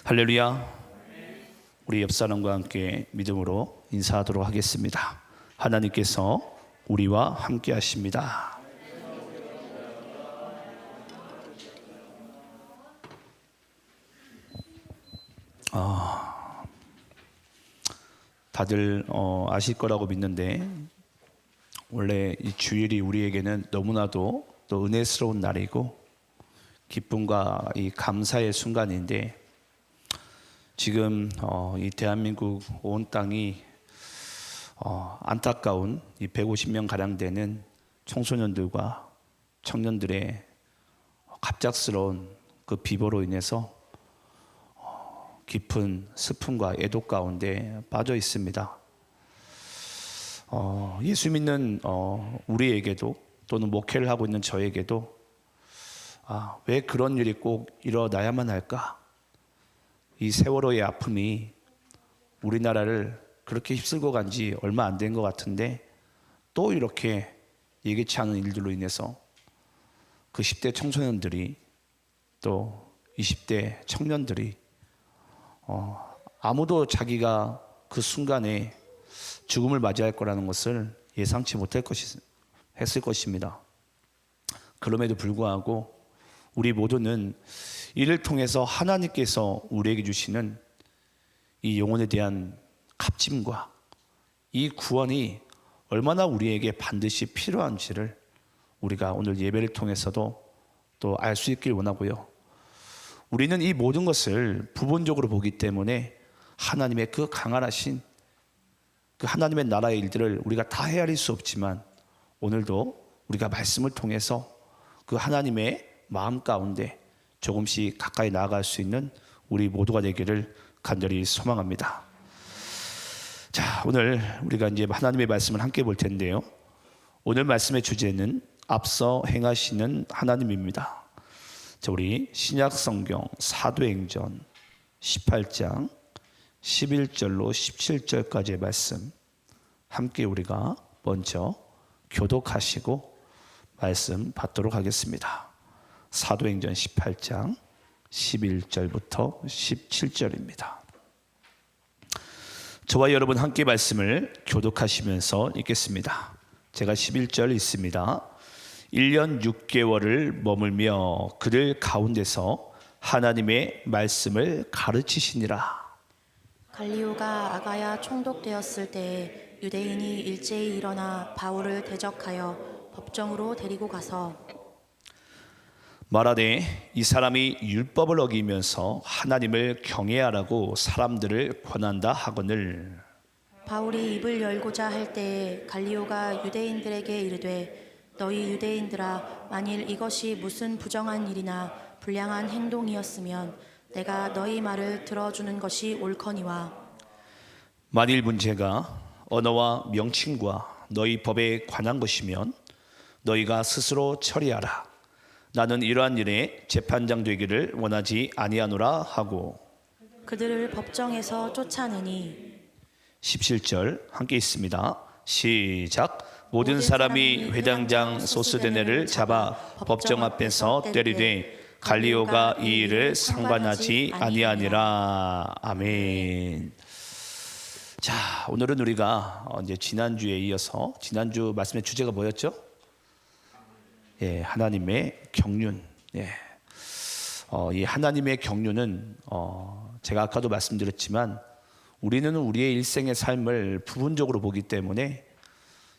할렐루야. 우리 옆 사람과 함께 믿음으로 인사하도록 하겠습니다. 하나님께서 우리와 함께 하십니다. 다들 아실 거라고 믿는데, 원래 이 주일이 우리에게는 너무나도 또 은혜스러운 날이고 기쁨과 이 감사의 순간인데, 지금 이 대한민국 온 땅이 안타까운 이 150명 가량 되는 청소년들과 청년들의 갑작스러운 그 비보로 인해서 깊은 슬픔과 애도 가운데 빠져 있습니다. 예수 믿는 우리에게도, 또는 목회를 하고 있는 저에게도 왜 그런 일이 꼭 일어나야만 할까? 이 세월호의 아픔이 우리나라를 그렇게 휩쓸고 간 지 얼마 안 된 것 같은데, 또 이렇게 예기치 않은 일들로 인해서 그 10대 청소년들이, 또 20대 청년들이 아무도 자기가 그 순간에 죽음을 맞이할 거라는 것을 예상치 했을 것입니다. 그럼에도 불구하고 우리 모두는 이를 통해서 하나님께서 우리에게 주시는 이 영혼에 대한 값짐과 이 구원이 얼마나 우리에게 반드시 필요한지를 우리가 오늘 예배를 통해서도 또 알 수 있길 원하고요. 우리는 이 모든 것을 부분적으로 보기 때문에 하나님의 그 강할하신 그 하나님의 나라의 일들을 우리가 다 헤아릴 수 없지만, 오늘도 우리가 말씀을 통해서 그 하나님의 마음 가운데 조금씩 가까이 나아갈 수 있는 우리 모두가 되기를 간절히 소망합니다. 자, 오늘 우리가 이제 하나님의 말씀을 함께 볼 텐데요. 오늘 말씀의 주제는 앞서 행하시는 하나님입니다. 자, 우리 신약 성경 사도행전 18장 11절로 17절까지의 말씀 함께 우리가 먼저 교독하시고 말씀 받도록 하겠습니다. 사도행전 18장 11절부터 17절입니다. 저와 여러분 함께 말씀을 교독하시면서 읽겠습니다. 제가 11절 읽습니다. 1년 6개월을 머물며 그들 가운데서 하나님의 말씀을 가르치시니라. 갈리오가 아가야 총독되었을 때에 유대인이 일제히 일어나 바울을 대적하여 법정으로 데리고 가서 말하되 이 사람이 율법을 어기면서 하나님을 경외하라고 사람들을 권한다 하거늘. 바울이 입을 열고자 할 때에 갈리오가 유대인들에게 이르되 너희 유대인들아, 만일 이것이 무슨 부정한 일이나 불량한 행동이었으면 내가 너희 말을 들어주는 것이 옳거니와, 만일 문제가 언어와 명칭과 너희 법에 관한 것이면 너희가 스스로 처리하라. 나는 이러한 일에 재판장 되기를 원하지 아니하노라 하고, 그들을 법정에서 쫓아내니. 17절 함께 있습니다. 시작. 모든 사람이 회당장 소스데네를 잡아 법정 앞에서 때리되 갈리오가 이 일을 상관하지 아니하니라. 아멘. 자, 오늘은 우리가 이제 지난주에 이어서, 지난주 말씀의 주제가 뭐였죠? 예, 하나님의 경륜. 예. 이 하나님의 경륜은 제가 아까도 말씀드렸지만, 우리는 우리의 일생의 삶을 부분적으로 보기 때문에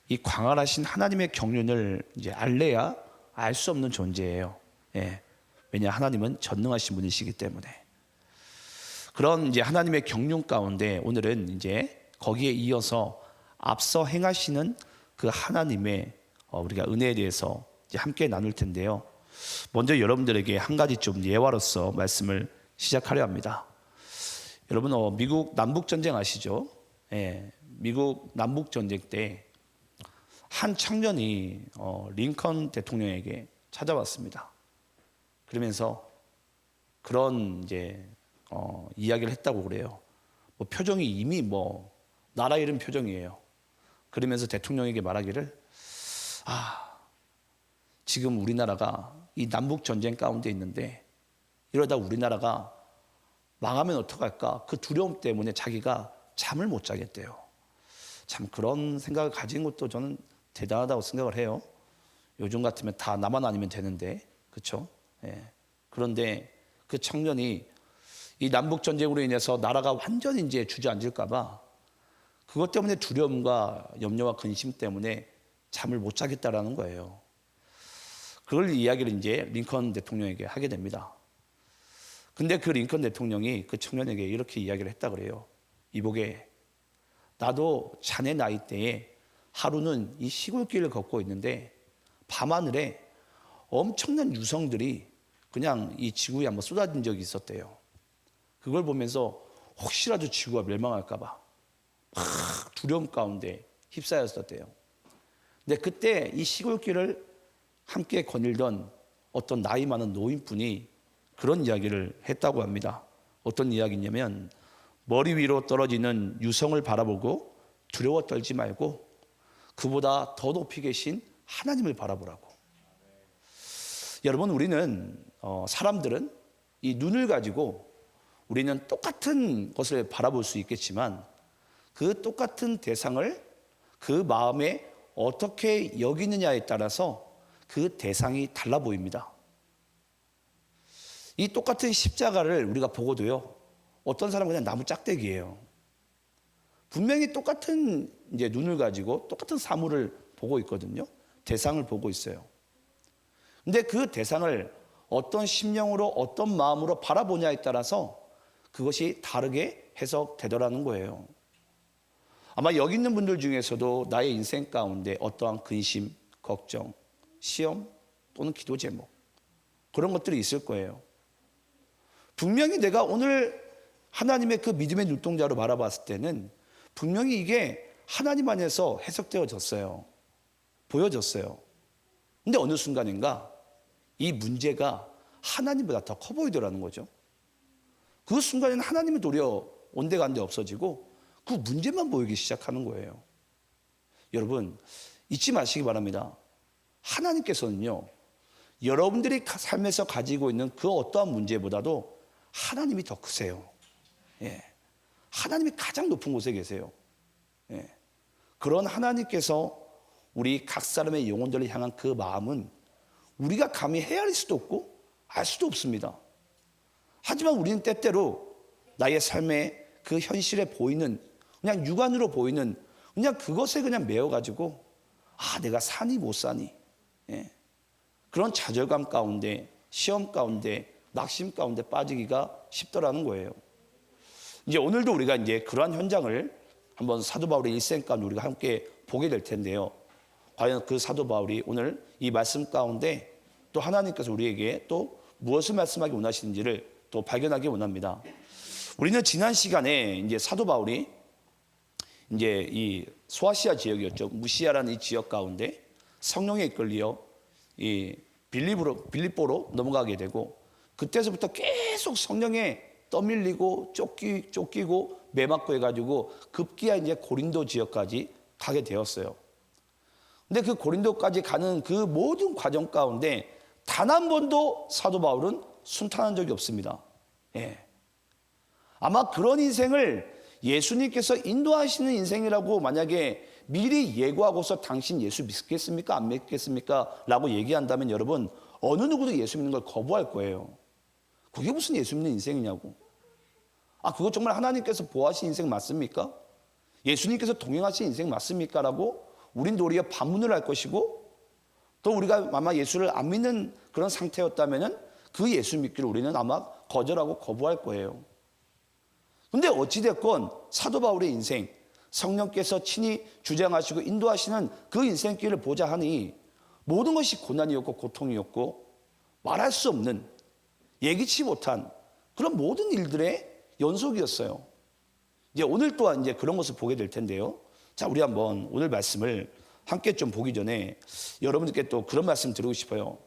이 광활하신 하나님의 경륜을 이제 알래야 알 수 없는 존재예요. 예. 왜냐, 하나님은 전능하신 분이시기 때문에. 그런 이제 하나님의 경륜 가운데 오늘은 이제 거기에 이어서 앞서 행하시는 그 하나님의 우리가 은혜에 대해서 이제 함께 나눌 텐데요. 먼저 여러분들에게 한 가지 좀 예화로서 말씀을 시작하려 합니다. 여러분, 미국 남북전쟁 아시죠? 예, 미국 남북전쟁 때 한 청년이 링컨 대통령에게 찾아왔습니다. 그러면서 그런 이제 이야기를 했다고 그래요. 뭐 표정이 이미 뭐 나라 잃은 표정이에요. 그러면서 대통령에게 말하기를, 지금 우리나라가 이 남북 전쟁 가운데 있는데 이러다 우리나라가 망하면 어떡할까? 그 두려움 때문에 자기가 잠을 못 자겠대요. 참 그런 생각을 가진 것도 저는 대단하다고 생각을 해요. 요즘 같으면 다 나만 아니면 되는데, 그렇죠? 예. 그런데 그 청년이 이 남북 전쟁으로 인해서 나라가 완전히 이제 주저앉을까봐 그것 때문에 두려움과 염려와 근심 때문에 잠을 못 자겠다라는 거예요. 그걸 이야기를 이제 링컨 대통령에게 하게 됩니다. 근데 그 링컨 대통령이 그 청년에게 이렇게 이야기를 했다 그래요. 이보게, 나도 자네 나이 때에 하루는 이 시골길을 걷고 있는데 밤하늘에 엄청난 유성들이 그냥 이 지구에 한번 쏟아진 적이 있었대요. 그걸 보면서 혹시라도 지구가 멸망할까 봐 막 두려움 가운데 휩싸였었대요. 근데 그때 이 시골길을 함께 거닐던 어떤 나이 많은 노인분이 그런 이야기를 했다고 합니다. 어떤 이야기냐면 머리 위로 떨어지는 유성을 바라보고 두려워 떨지 말고 그보다 더 높이 계신 하나님을 바라보라고. 여러분, 우리는 사람들은 이 눈을 가지고 우리는 똑같은 것을 바라볼 수 있겠지만 그 똑같은 대상을 그 마음에 어떻게 여기느냐에 따라서 그 대상이 달라 보입니다. 이 똑같은 십자가를 우리가 보고도요, 어떤 사람은 그냥 나무 짝대기예요. 분명히 똑같은 이제 눈을 가지고 똑같은 사물을 보고 있거든요. 대상을 보고 있어요. 근데 그 대상을 어떤 심령으로 어떤 마음으로 바라보냐에 따라서 그것이 다르게 해석되더라는 거예요. 아마 여기 있는 분들 중에서도 나의 인생 가운데 어떠한 근심, 걱정, 시험 또는 기도 제목 그런 것들이 있을 거예요. 분명히 내가 오늘 하나님의 그 믿음의 눈동자로 바라봤을 때는 분명히 이게 하나님 안에서 해석되어졌어요. 보여졌어요. 근데 어느 순간인가 이 문제가 하나님보다 더 커 보이더라는 거죠. 그 순간에는 하나님은 도리어 온데간데 없어지고 그 문제만 보이기 시작하는 거예요. 여러분, 잊지 마시기 바랍니다. 하나님께서는요, 여러분들이 삶에서 가지고 있는 그 어떠한 문제보다도 하나님이 더 크세요. 예. 하나님이 가장 높은 곳에 계세요. 예. 그런 하나님께서 우리 각 사람의 영혼들을 향한 그 마음은 우리가 감히 헤아릴 수도 없고 알 수도 없습니다. 하지만 우리는 때때로 나의 삶의 그 현실에 보이는 그냥 육안으로 보이는 그냥 그것에 그냥 매여가지고 내가 사니 못 사니, 예. 그런 좌절감 가운데 시험 가운데 낙심 가운데 빠지기가 쉽더라는 거예요. 이제 오늘도 우리가 이제 그러한 현장을 한번 사도 바울의 일생 가운데 우리가 함께 보게 될 텐데요. 과연 그 사도 바울이 오늘 이 말씀 가운데 또 하나님께서 우리에게 또 무엇을 말씀하기 원하시는지를 또 발견하기 원합니다. 우리는 지난 시간에 이제 사도 바울이 이제 이 소아시아 지역이었죠. 무시아라는 이 지역 가운데 성령에 이끌려 이 빌립보로 넘어가게 되고 그때서부터 계속 성령에 떠밀리고 쫓기고 매맞고 해가지고 급기야 이제 고린도 지역까지 가게 되었어요. 근데 그 고린도까지 가는 그 모든 과정 가운데 단 한 번도 사도 바울은 순탄한 적이 없습니다. 예. 아마 그런 인생을 예수님께서 인도하시는 인생이라고 만약에 미리 예고하고서 당신 예수 믿겠습니까? 안 믿겠습니까? 라고 얘기한다면 여러분 어느 누구도 예수 믿는 걸 거부할 거예요. 그게 무슨 예수 믿는 인생이냐고. 그거 정말 하나님께서 보호하신 인생 맞습니까? 예수님께서 동행하신 인생 맞습니까? 라고 우린 도리어 반문을 할 것이고 또 우리가 아마 예수를 안 믿는 그런 상태였다면 그 예수 믿기를 우리는 아마 거절하고 거부할 거예요. 근데 어찌됐건 사도 바울의 인생, 성령께서 친히 주장하시고 인도하시는 그 인생길을 보자 하니 모든 것이 고난이었고 고통이었고 말할 수 없는 예기치 못한 그런 모든 일들의 연속이었어요. 이제 오늘 또한 이제 그런 것을 보게 될 텐데요. 자, 우리 한번 오늘 말씀을 함께 좀 보기 전에 여러분들께 또 그런 말씀 드리고 싶어요.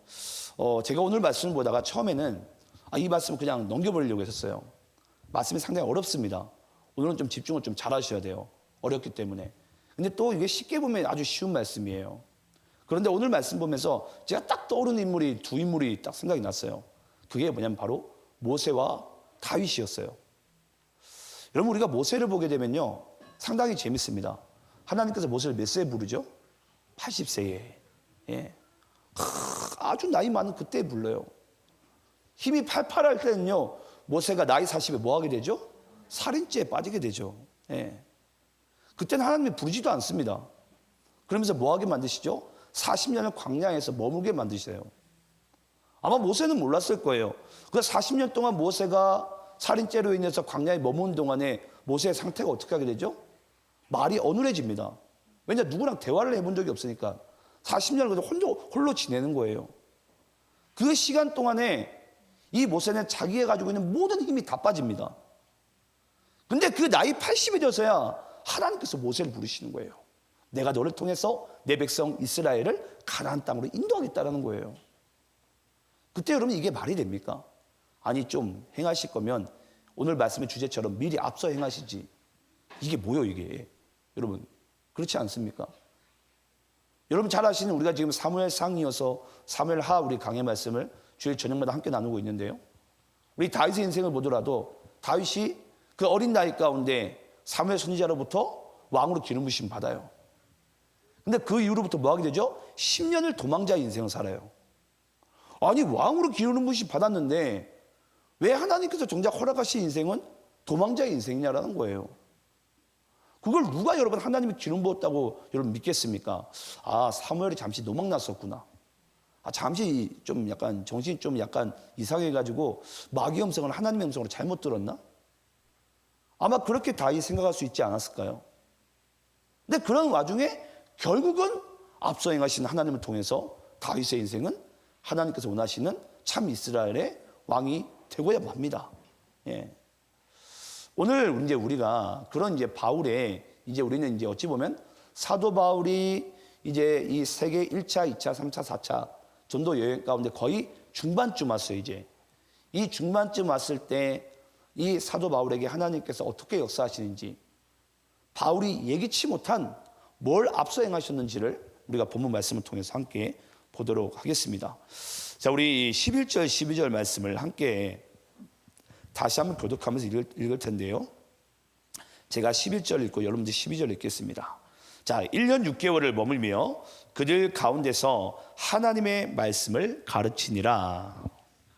제가 오늘 말씀을 보다가 처음에는 이 말씀 그냥 넘겨버리려고 했었어요. 말씀이 상당히 어렵습니다. 오늘은 좀 집중을 좀 잘하셔야 돼요. 어렵기 때문에. 근데 또 이게 쉽게 보면 아주 쉬운 말씀이에요. 그런데 오늘 말씀 보면서 제가 딱 떠오르는 인물이 두 인물이 딱 생각이 났어요. 그게 뭐냐면 바로 모세와 다윗이었어요. 여러분 우리가 모세를 보게 되면요. 상당히 재밌습니다. 하나님께서 모세를 몇 세에 부르죠? 80세에. 예. 아주 나이 많은 그때 불러요. 힘이 팔팔할 때는요. 모세가 나이 40에 뭐 하게 되죠? 살인죄에 빠지게 되죠. 예. 그때는 하나님이 부르지도 않습니다. 그러면서 뭐 하게 만드시죠? 40년을 광야에서 머물게 만드세요. 아마 모세는 몰랐을 거예요. 그 40년 동안 모세가 살인죄로 인해서 광야에 머무는 동안에 모세의 상태가 어떻게 하게 되죠? 말이 어눌해집니다. 왜냐 누구랑 대화를 해본 적이 없으니까 40년을 홀로 지내는 거예요. 그 시간 동안에 이 모세는 자기가 가지고 있는 모든 힘이 다 빠집니다. 근데 그 나이 80이 되어서야 하나님께서 모세를 부르시는 거예요. 내가 너를 통해서 내 백성 이스라엘을 가나안 땅으로 인도하겠다라는 거예요. 그때 여러분 이게 말이 됩니까? 아니 좀 행하실 거면 오늘 말씀의 주제처럼 미리 앞서 행하시지. 이게 뭐예요 이게? 여러분 그렇지 않습니까? 여러분 잘 아시는 우리가 지금 사무엘상이어서 사무엘하 우리 강의 말씀을 주일 저녁마다 함께 나누고 있는데요. 우리 다윗의 인생을 보더라도 다윗이 그 어린 나이 가운데 사무엘 선지자로부터 왕으로 기름 부심 받아요. 근데 그 이후로부터 뭐 하게 되죠? 10년을 도망자 인생을 살아요. 아니 왕으로 기름 부심 받았는데 왜 하나님께서 정작 허락하신 인생은 도망자의 인생이냐라는 거예요. 그걸 누가 여러분 하나님이 기름 부었다고 여러분 믿겠습니까? 아 사무엘이 잠시 노망 났었구나. 아 잠시 좀 약간 정신이 좀 약간 이상해가지고 마귀 음성을 하나님의 음성으로 잘못 들었나? 아마 그렇게 다윗이 생각할 수 있지 않았을까요? 근데 그런 와중에 결국은 앞서 행하신 하나님을 통해서 다윗의 인생은 하나님께서 원하시는 참 이스라엘의 왕이 되고야 맙니다. 예. 오늘 이제 우리가 그런 이제 바울의 이제 우리는 이제 어찌 보면 사도 바울이 이제 이 세계 1차, 2차, 3차, 4차 전도 여행 가운데 거의 중반쯤 왔어요, 이제. 이 중반쯤 왔을 때 이 사도 바울에게 하나님께서 어떻게 역사하시는지 바울이 예기치 못한 뭘 앞서 행하셨는지를 우리가 본문 말씀을 통해서 함께 보도록 하겠습니다. 자, 우리 11절, 12절 말씀을 함께 다시 한번 교독하면서 읽을 텐데요. 제가 11절 읽고 여러분들 12절 읽겠습니다. 자, 1년 6개월을 머물며 그들 가운데서 하나님의 말씀을 가르치니라.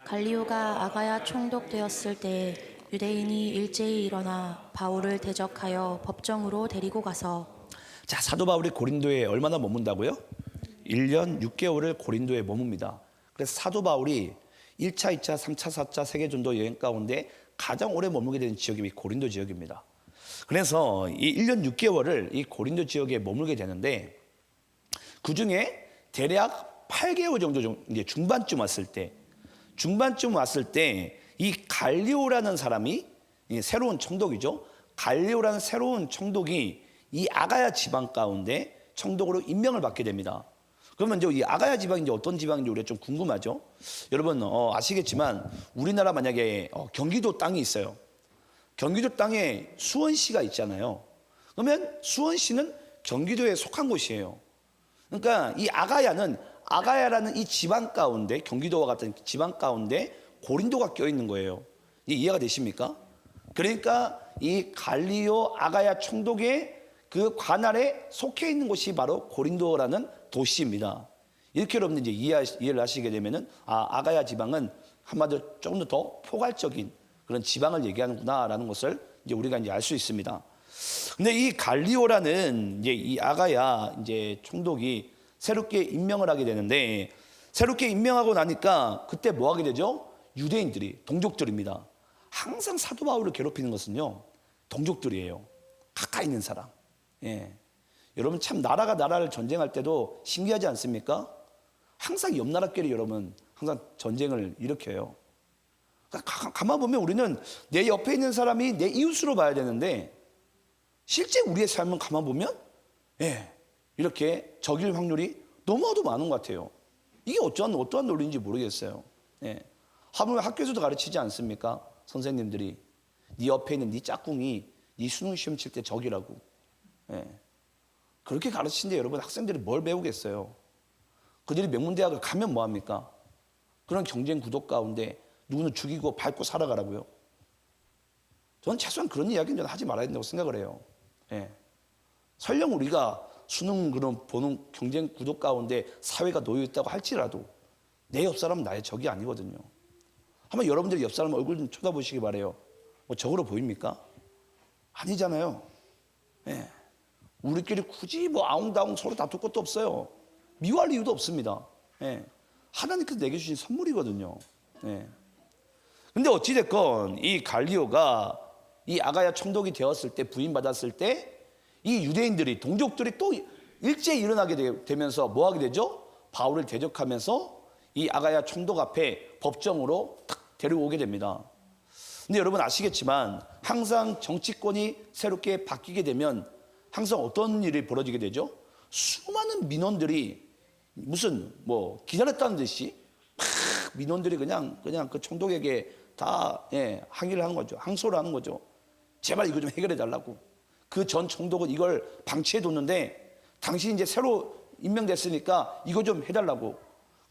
갈리오가 아가야 총독되었을 때 유대인이 일제히 일어나 바울을 대적하여 법정으로 데리고 가서 자, 사도 바울이 고린도에 얼마나 머문다고요? 1년 6개월을 고린도에 머뭅니다. 그래서 사도 바울이 1차, 2차, 3차, 4차 세계전도 여행 가운데 가장 오래 머물게 되는 지역이 고린도 지역입니다. 그래서 이 1년 6개월을 이 고린도 지역에 머물게 되는데 그 중에 대략 8개월 정도 이제 중반쯤 왔을 때 이 갈리오라는 사람이 새로운 청독이죠. 갈리오라는 새로운 청독이 이 아가야 지방 가운데 청독으로 임명을 받게 됩니다. 그러면 이제 이 아가야 지방이 이제 어떤 지방인지 우리가 좀 궁금하죠. 여러분 아시겠지만 우리나라 만약에 경기도 땅이 있어요. 경기도 땅에 수원시가 있잖아요. 그러면 수원시는 경기도에 속한 곳이에요. 그러니까 이 아가야라는 이 지방 가운데 경기도와 같은 지방 가운데 고린도가 껴있는 거예요. 이해가 되십니까? 그러니까 이 갈리오 아가야 총독의 그 관할에 속해 있는 곳이 바로 고린도라는 도시입니다. 이렇게 여러분 이제 이해를 하시게 되면은 아가야 지방은 한마디로 조금 더 포괄적인 그런 지방을 얘기하는구나라는 것을 이제 우리가 이제 알 수 있습니다. 근데 이 갈리오라는 이제 이 아가야 이제 총독이 새롭게 임명을 하게 되는데 새롭게 임명하고 나니까 그때 뭐 하게 되죠? 유대인들이 동족들입니다. 항상 사도 바울을 괴롭히는 것은요 동족들이에요. 가까이 있는 사람. 예. 여러분 참 나라가 나라를 전쟁할 때도 신기하지 않습니까? 항상 옆 나라끼리 여러분 항상 전쟁을 일으켜요. 그러니까 가만 보면 우리는 내 옆에 있는 사람이 내 이웃으로 봐야 되는데 실제 우리의 삶은 가만 보면 이렇게 적일 확률이 너무나도 많은 것 같아요. 이게 어떠한 논리인지 모르겠어요. 하물며 학교에서도 가르치지 않습니까? 선생님들이 네 옆에 있는 네 짝꿍이 네 수능 시험 칠 때 적이라고. 그렇게 가르치는데 여러분 학생들이 뭘 배우겠어요? 그들이 명문대학을 가면 뭐합니까? 그런 경쟁 구도 가운데 누구는 죽이고 밟고 살아가라고요. 저는 최소한 그런 이야기는 저는 하지 말아야 된다고 생각을 해요. 예. 설령 우리가 수능 그런 보는 경쟁 구도 가운데 사회가 놓여 있다고 할지라도 내 옆 사람은 나의 적이 아니거든요. 한번 여러분들이 옆 사람 얼굴 좀 쳐다보시기 바래요. 뭐 적으로 보입니까? 아니잖아요. 예. 우리끼리 굳이 뭐 아웅다웅 서로 다툴 것도 없어요. 미워할 이유도 없습니다. 예. 하나님께서 내게 주신 선물이거든요. 예. 근데 어찌됐건 이 갈리오가 이 아가야 총독이 되었을 때, 부임받았을 때 이 유대인들이, 동족들이 또 일제히 일어나게 되면서 뭐 하게 되죠? 바울을 대적하면서 이 아가야 총독 앞에 법정으로 탁 데려오게 됩니다. 근데 여러분 아시겠지만 항상 정치권이 새롭게 바뀌게 되면 항상 어떤 일이 벌어지게 되죠? 수많은 민원들이 무슨 뭐 기다렸다는 듯이 막 민원들이 그냥 그 총독에게 다 항의를 하는 거죠. 항소를 하는 거죠. 제발 이거 좀 해결해 달라고. 그 전 총독은 이걸 방치해 뒀는데 당신이 이제 새로 임명됐으니까 이거 좀 해달라고.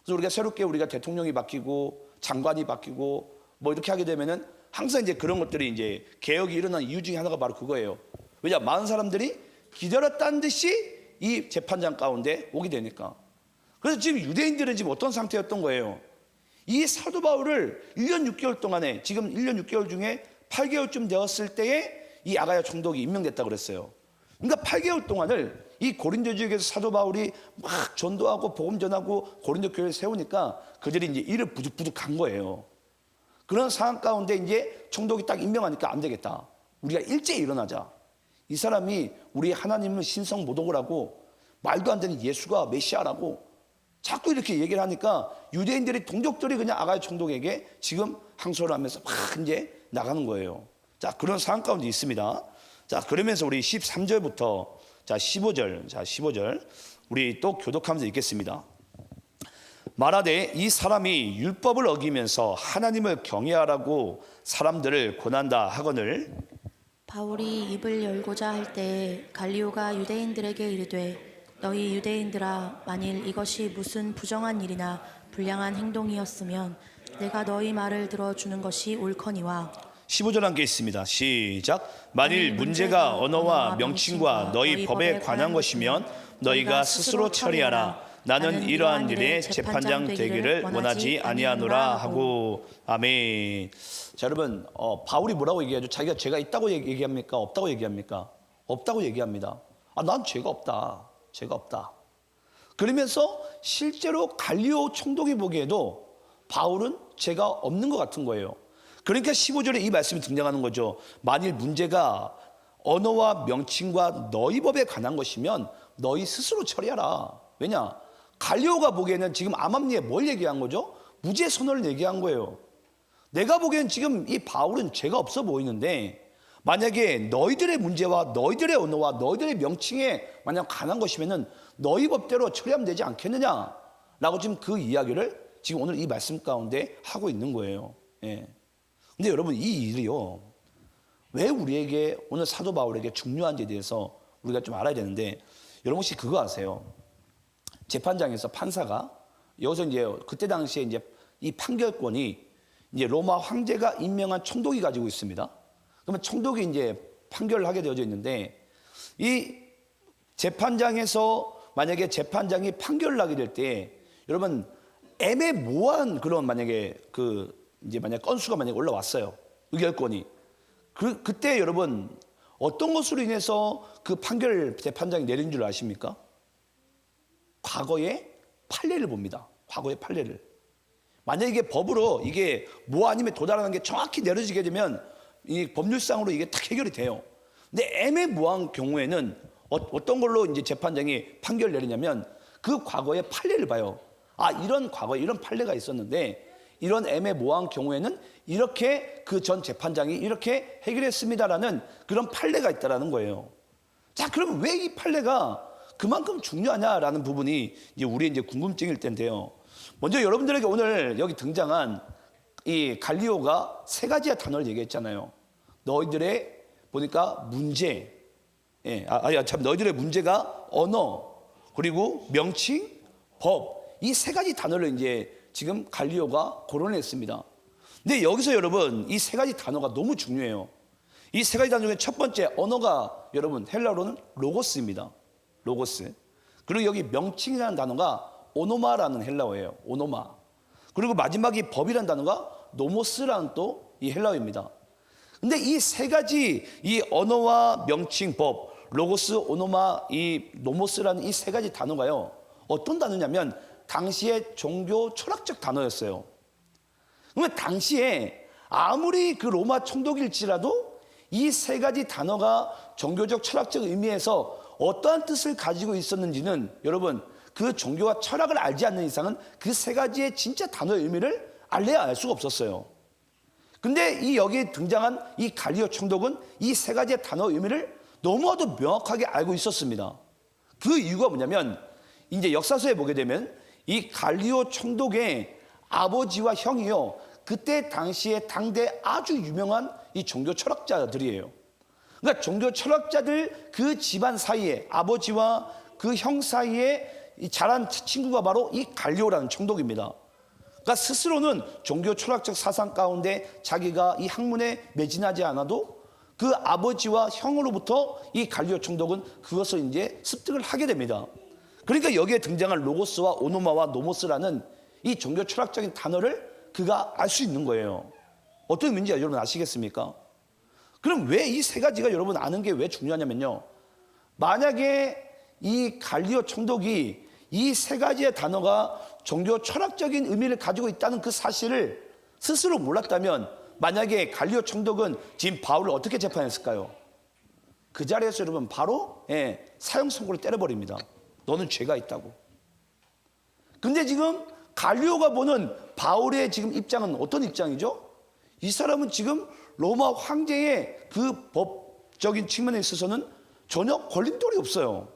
그래서 우리가 새롭게 우리가 대통령이 바뀌고 장관이 바뀌고 뭐 이렇게 하게 되면은 항상 이제 그런 것들이 이제 개혁이 일어난 이유 중에 하나가 바로 그거예요. 왜냐, 많은 사람들이 기다렸다는 듯이 이 재판장 가운데 오게 되니까. 그래서 지금 유대인들은 지금 어떤 상태였던 거예요? 이 사도 바울을 1년 6개월 동안에, 지금 1년 6개월 중에 8개월쯤 되었을 때에 이 아가야 총독이 임명됐다고 그랬어요. 그러니까 8개월 동안을 이 고린도 지역에서 사도 바울이 막 전도하고 복음 전하고 고린도 교회를 세우니까 그들이 이제 일을 부득부득 간 거예요. 그런 상황 가운데 이제 총독이 딱 임명하니까 안 되겠다. 우리가 일제히 일어나자. 이 사람이 우리 하나님을 신성 모독을 하고 말도 안 되는 예수가 메시아라고 자꾸 이렇게 얘기를 하니까 유대인들이, 동족들이 그냥 아가야 총독에게 지금 항소를 하면서 막 이제 나가는 거예요. 자, 그런 상황 가운데 있습니다. 자, 그러면서 우리 13절부터 15절 우리 또 교독하면서 읽겠습니다. 말하되 이 사람이 율법을 어기면서 하나님을 경외하라고 사람들을 권한다 하거늘. 바울이 입을 열고자 할 때 갈리오가 유대인들에게 이르되 너희 유대인들아, 만일 이것이 무슨 부정한 일이나 불량한 행동이었으면 내가 너희 말을 들어주는 것이 옳거니와. 15절 함께 있습니다. 시작. 만일 문제가 언어와 명칭과 너희 법에 관한 것이면 너희가 스스로 처리하라. 나는 이러한 일에 재판장 되기를 원하지 아니하노라 하고. 아멘. 자, 여러분, 바울이 뭐라고 얘기하죠? 자기가 죄가 있다고 얘기합니까? 없다고 얘기합니까? 없다고 얘기합니다. 난 죄가 없다. 죄가 없다. 그러면서 실제로 갈리오 총독이 보기에도 바울은 죄가 없는 것 같은 거예요. 그러니까 15절에 이 말씀이 등장하는 거죠. 만일 문제가 언어와 명칭과 너희 법에 관한 것이면 너희 스스로 처리하라. 왜냐? 갈리오가 보기에는 지금 암암리에 뭘 얘기한 거죠? 무죄 선언을 얘기한 거예요. 내가 보기엔 지금 이 바울은 죄가 없어 보이는데 만약에 너희들의 문제와 너희들의 언어와 너희들의 명칭에 만약 관한 것이면은 너희 법대로 처리하면 되지 않겠느냐? 라고 지금 그 이야기를 지금 오늘 이 말씀 가운데 하고 있는 거예요. 예. 근데 여러분, 이 일이요, 왜 우리에게, 오늘 사도 바울에게 중요한지에 대해서 우리가 좀 알아야 되는데, 여러분 혹시 그거 아세요? 재판장에서 판사가 여기서 이제 그때 당시에 이제 이 판결권이 이제 로마 황제가 임명한 총독이 가지고 있습니다. 그러면 총독이 이제 판결을 하게 되어져 있는데, 이 재판장에서 만약에 재판장이 판결을 하게 될 때, 여러분 애매모호한 그런 만약에 이제 만약 건수가 만약에 올라왔어요. 의결권이. 그때 여러분 어떤 것으로 인해서 그 판결을 재판장이 내린 줄 아십니까? 과거의 판례를 봅니다. 과거의 판례를. 만약에 이게 법으로 이게 모아님에 도달하는 게 정확히 내려지게 되면 이 법률상으로 이게 딱 해결이 돼요. 근데 애매모호한 경우에는 어떤 걸로 이제 재판장이 판결을 내리냐면 그 과거의 판례를 봐요. 이런 과거에 이런 판례가 있었는데 이런 애매모호한 경우에는 이렇게 그 전 재판장이 이렇게 해결했습니다라는 그런 판례가 있다라는 거예요. 자, 그러면 왜 이 판례가 그만큼 중요하냐라는 부분이 이제 우리의 이제 궁금증일 텐데요. 먼저 여러분들에게 오늘 여기 등장한 이 갈리오가 세 가지의 단어를 얘기했잖아요. 너희들의 보니까 문제, 너희들의 문제가 언어, 그리고 명칭, 법, 이 세 가지 단어를 이제 지금 갈리오가 거론했습니다. 근데 여기서 여러분 이 세 가지 단어가 너무 중요해요. 이 세 가지 단어 중에 첫 번째 언어가 여러분 헬라어로는 로고스입니다. 로고스. 그리고 여기 명칭이라는 단어가 오노마라는 헬라어예요. 오노마. 그리고 마지막이 법이라는 단어가 노모스라는 또 이 헬라어입니다. 근데 이 세 가지 이 언어와 명칭, 법, 로고스, 오노마, 이 노모스라는 이 세 가지 단어가요. 어떤 단어냐면 당시의 종교 철학적 단어였어요. 그러면 당시에 아무리 그 로마 총독일지라도 이 세 가지 단어가 종교적 철학적 의미에서 어떠한 뜻을 가지고 있었는지는 여러분 그 종교와 철학을 알지 않는 이상은 그 세 가지의 진짜 단어의 의미를 알래야 알 수가 없었어요. 근데 이 여기에 등장한 이 갈리오 총독은 이 세 가지의 단어의 의미를 너무나도 명확하게 알고 있었습니다. 그 이유가 뭐냐면 이제 역사서에 보게 되면 이 갈리오 총독의 아버지와 형이요 그때 당시에 당대 아주 유명한 이 종교 철학자들이에요. 그러니까 종교 철학자들 그 집안 사이에 아버지와 그 형 사이에 이 자란 친구가 바로 이 갈리오라는 총독입니다. 그러니까 스스로는 종교 철학적 사상 가운데 자기가 이 학문에 매진하지 않아도 그 아버지와 형으로부터 이 갈리오 총독은 그것을 이제 습득을 하게 됩니다. 그러니까 여기에 등장한 로고스와 오노마와 노모스라는 이 종교 철학적인 단어를 그가 알 수 있는 거예요. 어떤 의미인지 여러분 아시겠습니까? 그럼 왜 이 세 가지가 여러분 아는 게 왜 중요하냐면요. 만약에 이 갈리오 총독이 이 세 가지의 단어가 종교 철학적인 의미를 가지고 있다는 그 사실을 스스로 몰랐다면 만약에 갈리오 총독은 지금 바울을 어떻게 재판했을까요? 그 자리에서 여러분 바로 사형 선고를 때려버립니다. 너는 죄가 있다고. 근데 지금 갈리오가 보는 바울의 지금 입장은 어떤 입장이죠? 이 사람은 지금 로마 황제의 그 법적인 측면에 있어서는 전혀 걸림돌이 없어요.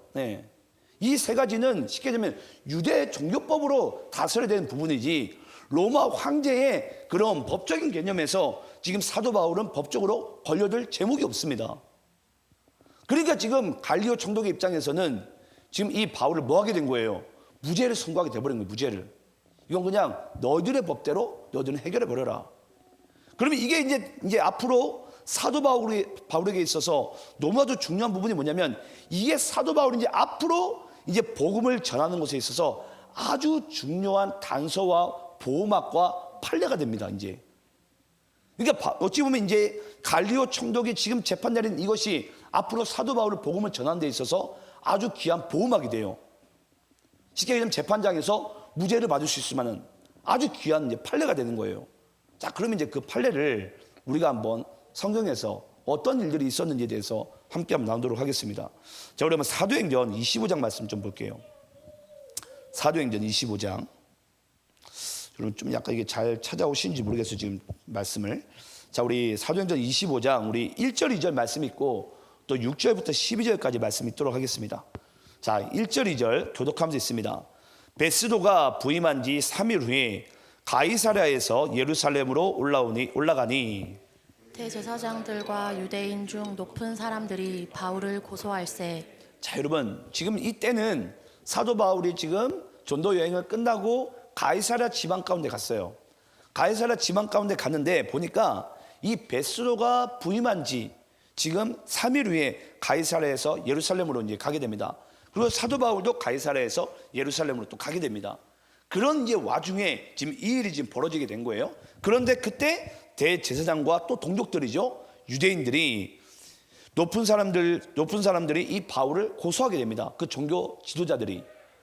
이 세 가지는 쉽게 얘기하면 유대 종교법으로 다스려야 되는 부분이지 로마 황제의 그런 법적인 개념에서 지금 사도 바울은 법적으로 걸려들 제목이 없습니다. 그러니까 지금 갈리오 총독의 입장에서는 지금 이 바울을 뭐 하게 된 거예요? 무죄를 선고하게 돼버린 거예요. 무죄를. 이건 그냥 너희들의 법대로 너희들은 해결해 버려라. 그러면 이게 이제 앞으로 사도 바울에게 있어서 너무나도 중요한 부분이 뭐냐면 이게 사도 바울이 이제 앞으로 이제 복음을 전하는 것에 있어서 아주 중요한 단서와 보호막과 판례가 됩니다. 이제 그러니까 어찌 보면 이제 갈리오 총독이 지금 재판 내린 이것이 앞으로 사도 바울을 복음을 전하는 데 있어서 아주 귀한 보호막이 돼요. 쉽게 얘기하면 재판장에서 무죄를 받을 수 있을 만한 아주 귀한 이제 판례가 되는 거예요. 자, 그러면 이제 그 판례를 우리가 한번 성경에서 어떤 일들이 있었는지에 대해서 함께 한번 나누도록 하겠습니다. 자, 그러면 사도행전 25장 말씀 좀 볼게요. 사도행전 25장. 여러분 좀 약간 이게 잘 찾아오시는지 모르겠어요, 지금 말씀을. 자, 우리 사도행전 25장 우리 1절, 2절 말씀 있고 또 6절부터 12절까지 말씀 있도록 하겠습니다. 자, 1절, 2절 교독하면서 있습니다. 베스도가 부임한 지 3일 후에 가이사랴에서 예루살렘으로 올라가니 대제사장들과 유대인 중 높은 사람들이 바울을 고소할세. 자, 여러분 지금 이때는 사도 바울이 지금 전도 여행을 끝나고 가이사랴 지방 가운데 갔어요. 가이사랴 지방 가운데 갔는데 보니까 이 베스도가 부임한 지 지금 3일 후에 가이사랴에서 예루살렘으로 이제 가게 됩니다. 그리고 사도 바울도 가이사랴에서 예루살렘으로 또 가게 됩니다. 그런 이제 와중에 지금 이 일이 지금 벌어지게 된 거예요. 그런데 그때 대제사장과 또 동족들이죠, 유대인들이 높은 사람들이 이 바울을 고소하게 됩니다. 그 종교 지도자들이.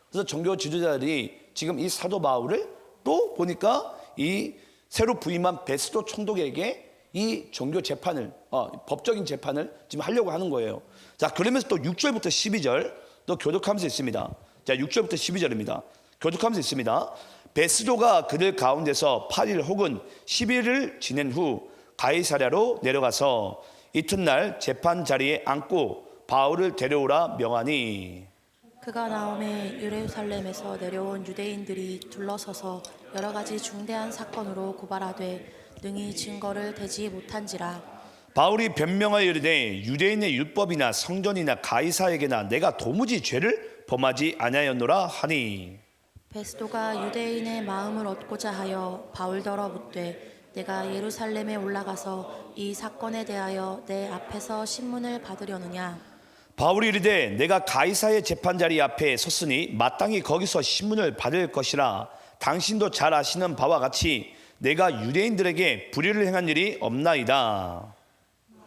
그래서 종교 지도자들이 지금 이 사도 바울을 또 보니까 이 새로 부임한 베스도 총독에게 이 종교 재판을 법적인 재판을 지금 하려고 하는 거예요. 자, 그러면서 또 6절부터 12절 또 교독하면서 있습니다. 자, 6절부터 12절입니다. 교독하면서 있습니다. 베스도가 그들 가운데서 8일 혹은 10일을 지낸 후 가이사랴로 내려가서 이튿날 재판 자리에 앉고 바울을 데려오라 명하니 그가 나오매 예루살렘에서 내려온 유대인들이 둘러서서 여러 가지 중대한 사건으로 고발하되 능히 증거를 대지 못한지라. 바울이 변명하여 이르되 유대인의 율법이나 성전이나 가이사에게나 내가 도무지 죄를 범하지 아니하였노라 하니 베스도가 유대인의 마음을 얻고자 하여 바울더러 묻되 내가 예루살렘에 올라가서 이 사건에 대하여 내 앞에서 신문을 받으려느냐? 바울이 이르되 내가 가이사의 재판자리 앞에 섰으니 마땅히 거기서 신문을 받을 것이라. 당신도 잘 아시는 바와 같이 내가 유대인들에게 불의를 행한 일이 없나이다.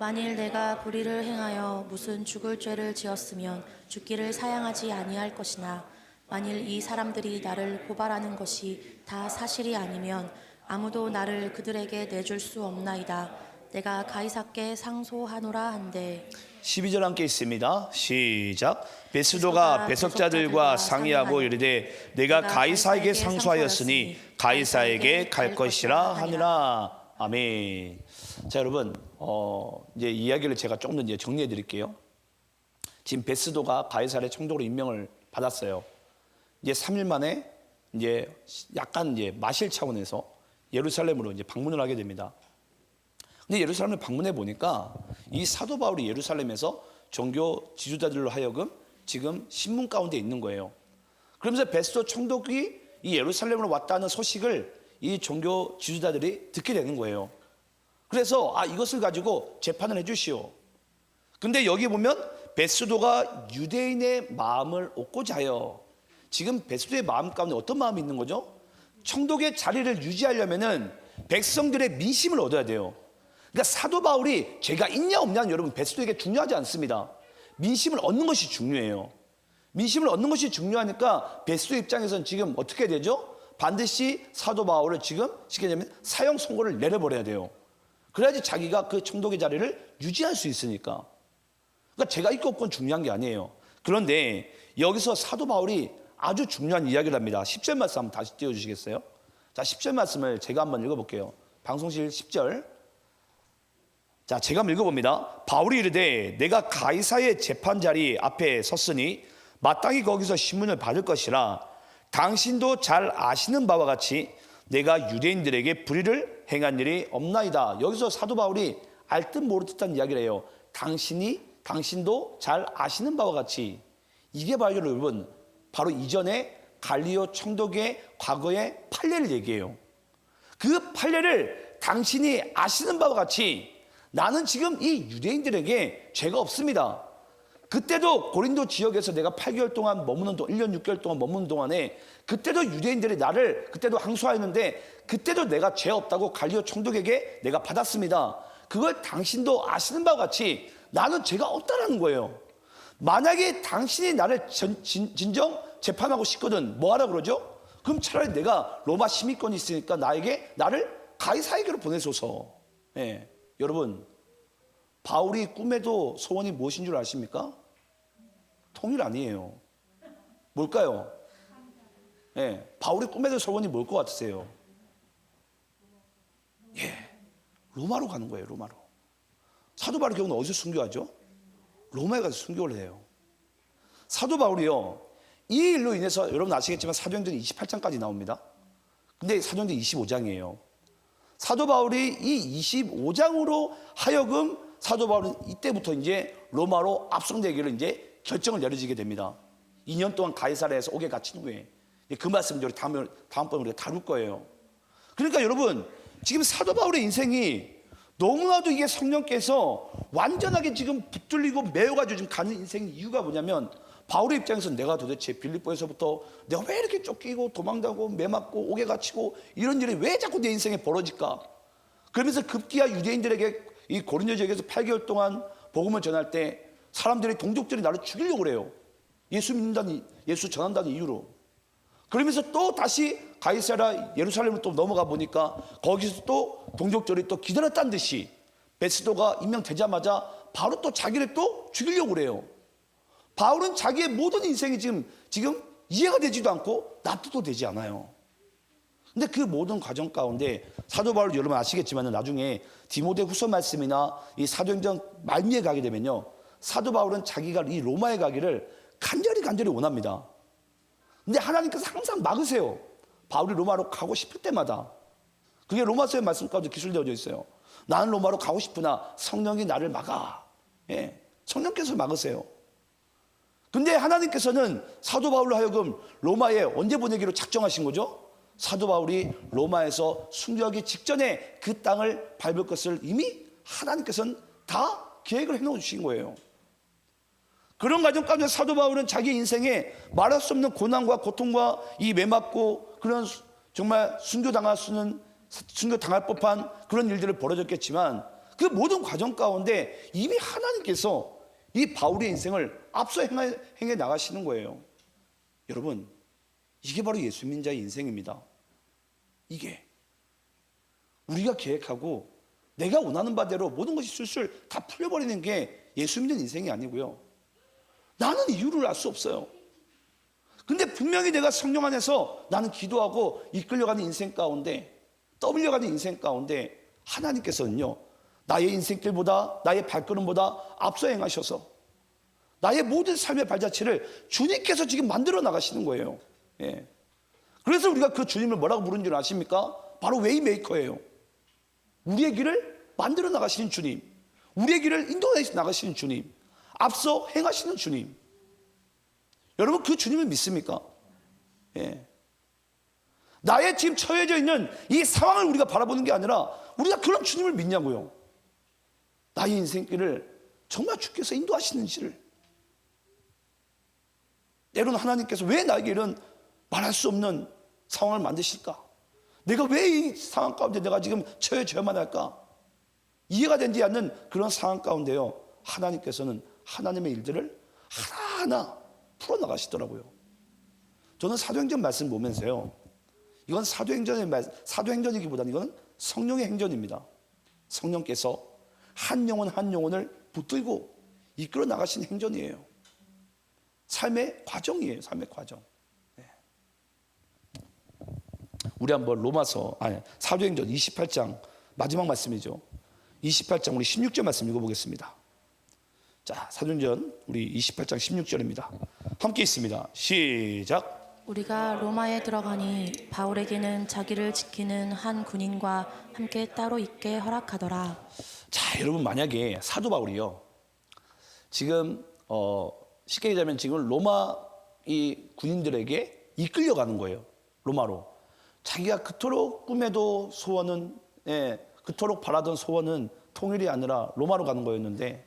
만일 내가 불의를 행하여 무슨 죽을 죄를 지었으면 죽기를 사양하지 아니할 것이나 만일 이 사람들이 나를 고발하는 것이 다 사실이 아니면 아무도 나를 그들에게 내줄 수 없나이다. 내가 가이사께 상소하노라 한데. 12절 함께 있습니다. 시작. 베스도가 배석자들과 상의하고 이르되 내가 가이사에게 상소하였으니 가이사에게 갈 것이라 하니라. 아멘. 자, 여러분, 이제 이야기를 제가 조금 더 이제 정리해 드릴게요. 지금 베스도가 가이사의 총독으로 임명을 받았어요. 이제 3일 만에 이제 약간 이제 마실 차원에서 예루살렘으로 이제 방문을 하게 됩니다. 근데 예루살렘을 방문해 보니까 이 사도 바울이 예루살렘에서 종교 지도자들로 하여금 지금 신문 가운데 있는 거예요. 그러면서 베스도 총독이 이 예루살렘으로 왔다는 소식을 이 종교 지도자들이 듣게 되는 거예요. 그래서 이것을 가지고 재판을 해주시오. 근데 여기 보면 베스도가 유대인의 마음을 얻고자 하여, 지금 베스도의 마음 가운데 어떤 마음이 있는 거죠? 총독의 자리를 유지하려면은 백성들의 민심을 얻어야 돼요. 그러니까 사도 바울이 죄가 있냐 없냐는 여러분 베스도에게 중요하지 않습니다. 민심을 얻는 것이 중요해요. 민심을 얻는 것이 중요하니까 베스도 입장에서는 지금 어떻게 되죠? 반드시 사도 바울을 지금 쉽게 얘기하면 사형 선고를 내려버려야 돼요. 그래야지 자기가 그 총독의 자리를 유지할 수 있으니까. 그러니까 죄가 있고 없고는 중요한 게 아니에요. 그런데 여기서 사도 바울이 아주 중요한 이야기를 합니다. 10절 말씀 한번 다시 띄워주시겠어요? 자, 10절 말씀을 제가 한번 읽어볼게요. 방송실 10절. 자, 제가 한번 읽어봅니다. 바울이 이르되 내가 가이사의 재판자리 앞에 섰으니 마땅히 거기서 신문을 받을 것이라. 당신도 잘 아시는 바와 같이 내가 유대인들에게 불의를 행한 일이 없나이다. 여기서 사도 바울이 알 듯 모를 듯한 이야기를 해요. 당신도 잘 아시는 바와 같이. 이게 바로 여러분 바로 이전에 갈리오 총독의 과거의 판례를 얘기해요. 그 판례를 당신이 아시는 바와 같이 나는 지금 이 유대인들에게 죄가 없습니다. 그때도 고린도 지역에서 내가 8개월 동안 머무는 동안 1년 6개월 동안 머무는 동안에 그때도 유대인들이 나를 그때도 항소하였는데 그때도 내가 죄 없다고 갈리오 총독에게 내가 받았습니다. 그걸 당신도 아시는 바와 같이 나는 죄가 없다라는 거예요. 만약에 당신이 나를 진정 재판하고 싶거든 뭐 하라 그러죠? 그럼 차라리 내가 로마 시민권이 있으니까 나를 가이사에게로 보내소서. 예. 여러분 바울이 꿈에도 소원이 무엇인 줄 아십니까? 통일 아니에요. 뭘까요? 예. 바울이 꿈에도 소원이 뭘 것 같으세요? 예. 로마로 가는 거예요. 로마로. 사도 바울의 경우는 어디서 순교하죠? 로마에 가서 순교를 해요. 사도 바울이요. 이 일로 인해서 여러분 아시겠지만 사도행전 28장까지 나옵니다. 근데 사도행전 25장이에요. 사도 바울이 이 25장으로 하여금 사도 바울은 이때부터 이제 로마로 압송되기를 이제 결정을 내려지게 됩니다. 2년 동안 가이사랴에서 옥에 갇힌 후에 그 말씀 우리 다음번에 우리가 다룰 거예요. 그러니까 여러분 지금 사도 바울의 인생이 너무나도 이게 성령께서 완전하게 지금 붙들리고 메어가지고 지금 가는 인생의 이유가 뭐냐면 바울의 입장에서는 내가 도대체 빌립보에서부터 내가 왜 이렇게 쫓기고 도망가고 매맞고 옥에 갇히고 이런 일이 왜 자꾸 내 인생에 벌어질까? 그러면서 급기야 유대인들에게 이 고린도 지역에서 8개월 동안 복음을 전할 때 사람들이 동족들이 나를 죽이려고 그래요. 예수 전한다는 이유로. 그러면서 또 다시 가이사랴 예루살렘으로 또 넘어가 보니까 거기서 또 동족들이 또 기다렸다는 듯이 베스도가 임명되자마자 바로 또 자기를 또 죽이려고 그래요. 바울은 자기의 모든 인생이 지금 이해가 되지도 않고 납득도 되지 않아요. 근데 그 모든 과정 가운데 사도 바울 여러분 아시겠지만 나중에 디모데 후서 말씀이나 이 사도행전 말미에 가게 되면요. 사도 바울은 자기가 이 로마에 가기를 간절히 원합니다. 근데 하나님께서 항상 막으세요. 바울이 로마로 가고 싶을 때마다. 그게 로마서의 말씀 가운데 기술되어져 있어요. 나는 로마로 가고 싶으나 성령이 나를 막아. 예, 성령께서 막으세요. 근데 하나님께서는 사도 바울로 하여금 로마에 언제 보내기로 작정하신 거죠? 사도 바울이 로마에서 순교하기 직전에 그 땅을 밟을 것을 이미 하나님께서는 다 계획을 해놓으신 거예요. 그런 과정 가운데 사도 바울은 자기 인생에 말할 수 없는 고난과 고통과 이 매맞고 그런 정말 순교당할 법한 그런 일들을 벌어졌겠지만 그 모든 과정 가운데 이미 하나님께서 이 바울의 인생을 앞서 행해 나가시는 거예요. 여러분, 이게 바로 예수 믿는 자의 인생입니다. 이게 우리가 계획하고 내가 원하는 바대로 모든 것이 술술 다 풀려버리는 게 예수 믿는 인생이 아니고요. 나는 이유를 알 수 없어요. 근데 분명히 내가 성령 안에서 나는 기도하고 이끌려가는 인생 가운데, 떠밀려가는 인생 가운데 하나님께서는요, 나의 인생길보다 나의 발걸음보다 앞서 행하셔서 나의 모든 삶의 발자취를 주님께서 지금 만들어 나가시는 거예요. 예. 그래서 우리가 그 주님을 뭐라고 부르는 줄 아십니까? 바로 웨이메이커예요. 우리의 길을 만들어 나가시는 주님, 우리의 길을 인도해 나가시는 주님, 앞서 행하시는 주님. 여러분, 그 주님을 믿습니까? 예. 나의 지금 처해져 있는 이 상황을 우리가 바라보는 게 아니라 우리가 그런 주님을 믿냐고요. 나의 인생길을 정말 주께서 인도하시는지를. 때로는 하나님께서 왜 나에게 이런 말할 수 없는 상황을 만드실까? 내가 왜 이 상황 가운데 내가 지금 처해져야만 할까? 이해가 되지 않는 그런 상황 가운데요, 하나님께서는 하나님의 일들을 하나하나 풀어나가시더라고요. 저는 사도행전 말씀 보면서요, 이건 사도행전이기보다는 이건 성령의 행전입니다. 성령께서 한 영혼 한 영혼을 붙들고 이끌어 나가신 행전이에요. 삶의 과정이에요. 삶의 과정. 네. 우리 한번 사도행전 28장 마지막 말씀이죠. 28장 우리 16절 말씀 읽어보겠습니다. 자, 사도행전 우리 28장 16절입니다. 함께 있습니다. 시작. 우리가 로마에 들어가니 바울에게는 자기를 지키는 한 군인과 함께 따로 있게 허락하더라. 자, 여러분, 만약에 사도 바울이요, 지금 쉽게 얘기하면 지금 로마 이 군인들에게 이끌려가는 거예요. 로마로. 자기가 그토록 꿈에도 소원은, 그토록 바라던 소원은 통일이 아니라 로마로 가는 거였는데,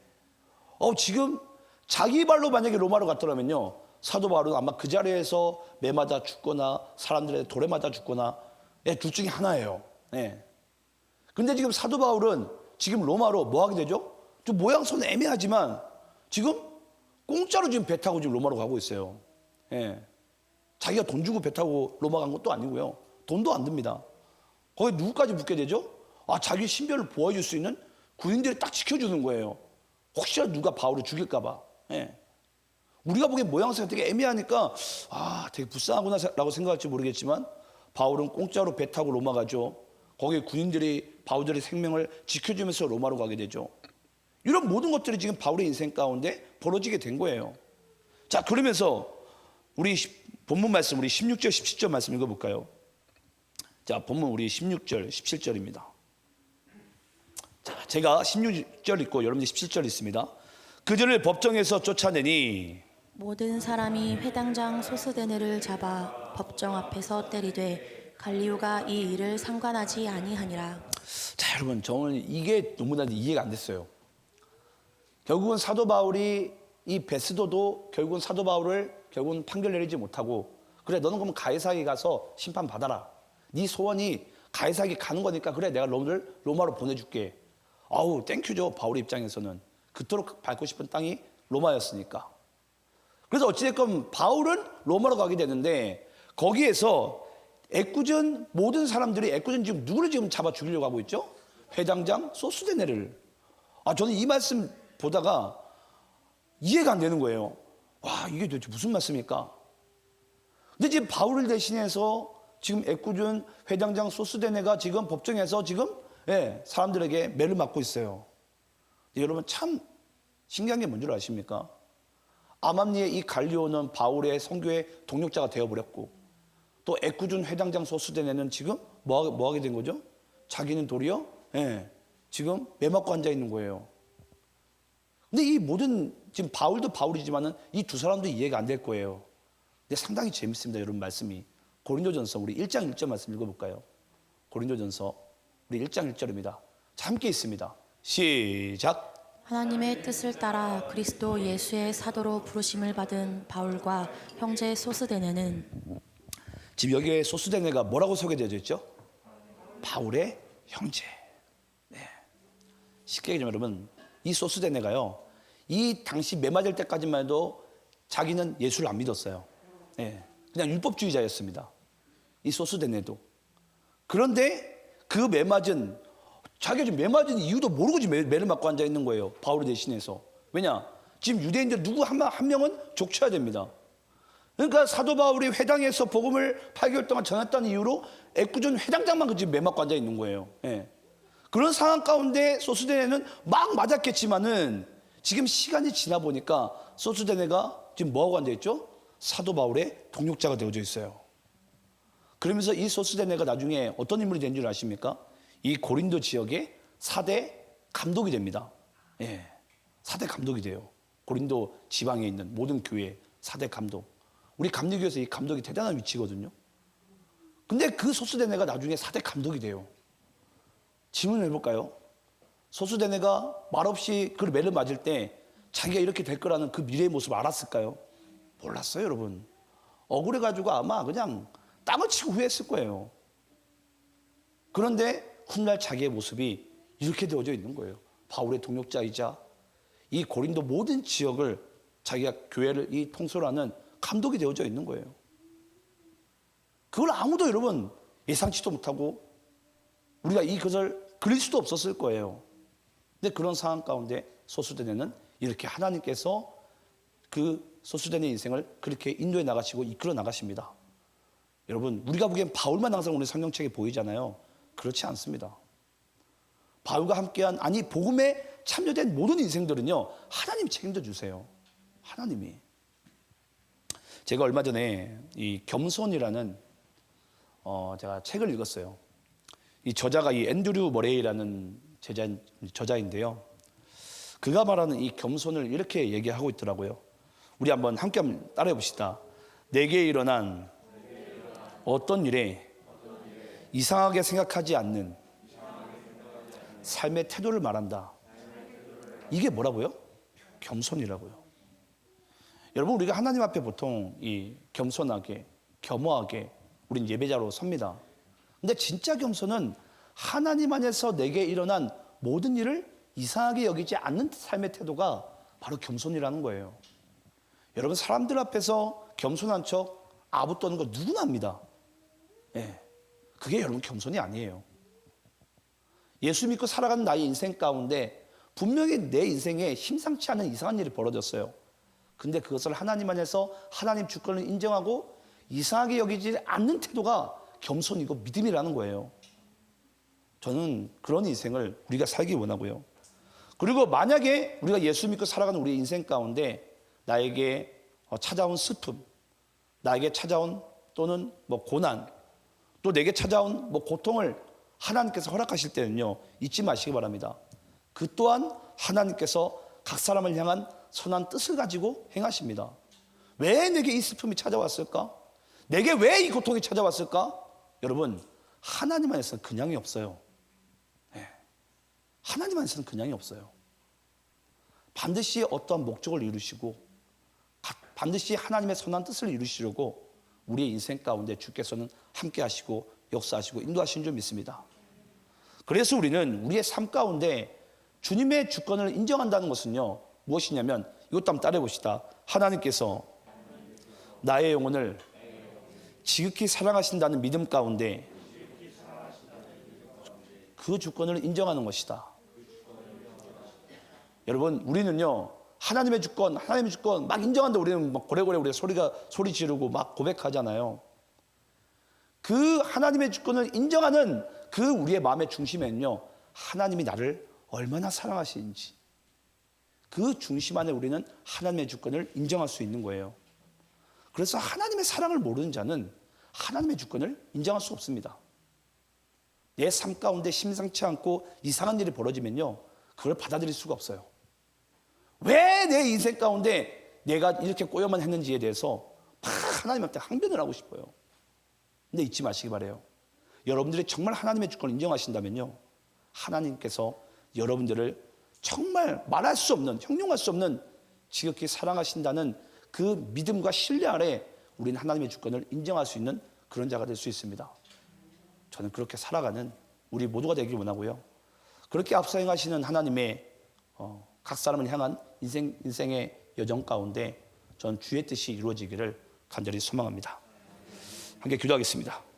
지금 자기 발로 만약에 로마로 갔더라면요, 사도 바울은 아마 그 자리에서 매 맞아 죽거나 사람들의 돌에 맞아 죽거나, 둘 중에 하나예요. 근데 지금 사도 바울은 지금 로마로 뭐 하게 되죠? 좀 모양새는 애매하지만 지금 공짜로 지금 배 타고 지금 로마로 가고 있어요. 자기가 돈 주고 배 타고 로마 간 것도 아니고요. 돈도 안 듭니다. 거기 누구까지 붙게 되죠? 자기 신변을 보호해줄 수 있는 군인들이 딱 지켜주는 거예요. 혹시라도 누가 바울을 죽일까 봐. 우리가 보기엔 모양새가 되게 애매하니까 되게 불쌍하구나 라고 생각할지 모르겠지만 바울은 공짜로 배 타고 로마 가죠. 거기 군인들이 바울들의 생명을 지켜주면서 로마로 가게 되죠. 이런 모든 것들이 지금 바울의 인생 가운데 벌어지게 된 거예요. 자, 그러면서 우리 본문 말씀, 우리 16절, 17절 말씀 읽어볼까요? 자, 본문 우리 16절, 17절입니다. 자, 제가 16절 읽고 여러분들 17절 있습니다. 그들을 법정에서 쫓아내니 모든 사람이 회당장 소스데네를 잡아 법정 앞에서 때리되 갈리오가 이 일을 상관하지 아니하니라. 자, 여러분, 저는 이게 너무나 이해가 안 됐어요. 결국은 사도 바울이 이 베스도도 결국은 사도 바울을 결국은 판결 내리지 못하고, 그래, 너는 그럼 가이사에게 가서 심판 받아라. 네 소원이 가이사에게 가는 거니까 그래, 내가 너를 로마로 보내줄게. 땡큐죠. 바울의 입장에서는 그토록 밟고 싶은 땅이 로마였으니까. 그래서 어찌됐건 바울은 로마로 가게 되는데, 거기에서 애꿎은 모든 사람들이 지금 누구를 지금 잡아 죽이려고 하고 있죠? 회당장 소스데네를. 저는 이 말씀 보다가 이해가 안 되는 거예요. 이게 도대체 무슨 말씀입니까? 근데 지금 바울을 대신해서 지금 애꿎은 회당장 소스데네가 지금 법정에서 지금 사람들에게 매를 맞고 있어요. 여러분, 참 신기한 게 뭔 줄 아십니까? 아맘리의 이 갈리오는 바울의 선교의 동력자가 되어버렸고, 또 애꿎은 회당장 소스데네는 지금 뭐 하게 된 거죠? 자기는 도리어 지금 매 맞고 앉아 있는 거예요. 근데 이 모든, 지금 바울도 바울이지만은 이 두 사람도 이해가 안 될 거예요. 근데 상당히 재밌습니다, 여러분, 말씀이. 고린도전서 우리 1장 1절 말씀 읽어볼까요? 고린도전서 우리 1장 1절입니다. 자, 함께 있습니다. 시작. 하나님의 뜻을 따라 그리스도 예수의 사도로 부르심을 받은 바울과 형제 소스데네는 지금 여기에 소스데네가 뭐라고 소개되어져 있죠? 바울의 형제. 네. 쉽게 얘기하면 여러분, 이 소스데네가요, 이 당시 매 맞을 때까지만 해도 자기는 예수를 안 믿었어요. 네. 그냥 율법주의자였습니다. 이 소스데네도. 그런데 그 매 맞은, 자기가 지금 매 맞은 이유도 모르고 지금 매를 맞고 앉아 있는 거예요. 바울을 대신해서. 왜냐? 지금 유대인들 누구 한 명은 족쳐야 됩니다. 그러니까 사도 바울이 회당에서 복음을 8개월 동안 전했다는 이유로 애꿎은 회당장만 지금 매 맞고 앉아 있는 거예요. 예. 그런 상황 가운데 소스데네는 막 맞았겠지만은 지금 시간이 지나 보니까 소스데네가 지금 뭐하고 앉아 있죠? 사도 바울의 동역자가 되어져 있어요. 그러면서 이 소스데네가 나중에 어떤 인물이 된 줄 아십니까? 이 고린도 지역의 4대 감독이 됩니다. 예. 4대 감독이 돼요. 고린도 지방에 있는 모든 교회 4대 감독. 우리 감리교에서 이 감독이 대단한 위치거든요. 근데 그 소스데네가 나중에 4대 감독이 돼요. 질문을 해볼까요? 소스데네가 말없이 그 매를 맞을 때 자기가 이렇게 될 거라는 그 미래의 모습을 알았을까요? 몰랐어요, 여러분. 억울해가지고 아마 그냥 땅을 치고 후회했을 거예요. 그런데 훗날 자기의 모습이 이렇게 되어져 있는 거예요. 바울의 동역자이자 이 고린도 모든 지역을 자기가 교회를 이 통솔하는 감독이 되어져 있는 거예요. 그걸 아무도 여러분 예상치도 못하고 우리가 이것을 그릴 수도 없었을 거예요. 근데 그런 상황 가운데 소스데네는 이렇게 하나님께서 그 소스데네 인생을 그렇게 인도해 나가시고 이끌어 나가십니다. 여러분, 우리가 보기엔 바울만 항상 우리 성경책에 보이잖아요. 그렇지 않습니다. 바울과 함께한, 아니 복음에 참여된 모든 인생들은요, 하나님이 책임져 주세요. 하나님이. 제가 얼마 전에 이 겸손이라는 제가 책을 읽었어요. 이 저자가 이 앤드류 머레이라는 저자인데요. 그가 말하는 이 겸손을 이렇게 얘기하고 있더라고요. 우리 함께 한번 따라해 봅시다. 내게 일어난 어떤 일에 이상하게 생각하지 않는 삶의 태도를 말한다. 이게 뭐라고요? 겸손이라고요. 여러분, 우리가 하나님 앞에 보통 이 겸손하게, 겸허하게 우린 예배자로 섭니다. 근데 진짜 겸손은 하나님 안에서 내게 일어난 모든 일을 이상하게 여기지 않는 삶의 태도가 바로 겸손이라는 거예요. 여러분, 사람들 앞에서 겸손한 척 아부 떠는 거 누구나 합니다. 예, 그게 여러분 겸손이 아니에요. 예수 믿고 살아가는 나의 인생 가운데 분명히 내 인생에 심상치 않은 이상한 일이 벌어졌어요. 근데 그것을 하나님 안에서 하나님 주권을 인정하고 이상하게 여기지 않는 태도가 겸손이고 믿음이라는 거예요. 저는 그런 인생을 우리가 살기 원하고요. 그리고 만약에 우리가 예수 믿고 살아가는 우리 인생 가운데 나에게 찾아온 슬픔, 나에게 찾아온 또는 고난, 또 내게 찾아온 고통을 하나님께서 허락하실 때는요, 잊지 마시기 바랍니다. 그 또한 하나님께서 각 사람을 향한 선한 뜻을 가지고 행하십니다. 왜 내게 이 슬픔이 찾아왔을까? 내게 왜 이 고통이 찾아왔을까? 여러분, 하나님 안에서는 그냥이 없어요. 네. 하나님 안에서는 그냥이 없어요. 반드시 어떠한 목적을 이루시고 반드시 하나님의 선한 뜻을 이루시려고 우리의 인생 가운데 주께서는 함께 하시고 역사하시고 인도하시는 줄 믿습니다. 그래서 우리는 우리의 삶 가운데 주님의 주권을 인정한다는 것은요, 무엇이냐면 이것도 한번 따라해 봅시다. 하나님께서 나의 영혼을 지극히 사랑하신다는 믿음 가운데 그 주권을 인정하는 것이다. 여러분, 우리는요, 하나님의 주권 막 인정한다. 우리는 막 고래고래 우리가 소리 지르고 막 고백하잖아요. 그 하나님의 주권을 인정하는 그 우리의 마음의 중심에는요, 하나님이 나를 얼마나 사랑하시는지 그 중심 안에 우리는 하나님의 주권을 인정할 수 있는 거예요. 그래서 하나님의 사랑을 모르는 자는 하나님의 주권을 인정할 수 없습니다. 내 삶 가운데 심상치 않고 이상한 일이 벌어지면요, 그걸 받아들일 수가 없어요. 왜 내 인생 가운데 내가 이렇게 꼬여만 했는지에 대해서 막 하나님한테 항변을 하고 싶어요. 근데 잊지 마시기 바래요. 여러분들이 정말 하나님의 주권을 인정하신다면요, 하나님께서 여러분들을 정말 말할 수 없는, 형용할 수 없는 지극히 사랑하신다는 그 믿음과 신뢰 아래 우리는 하나님의 주권을 인정할 수 있는 그런 자가 될 수 있습니다. 저는 그렇게 살아가는 우리 모두가 되길 원하고요. 그렇게 앞서 행하시는 하나님의 각 사람을 향한 인생의 여정 가운데 전 주의 뜻이 이루어지기를 간절히 소망합니다. 함께 기도하겠습니다.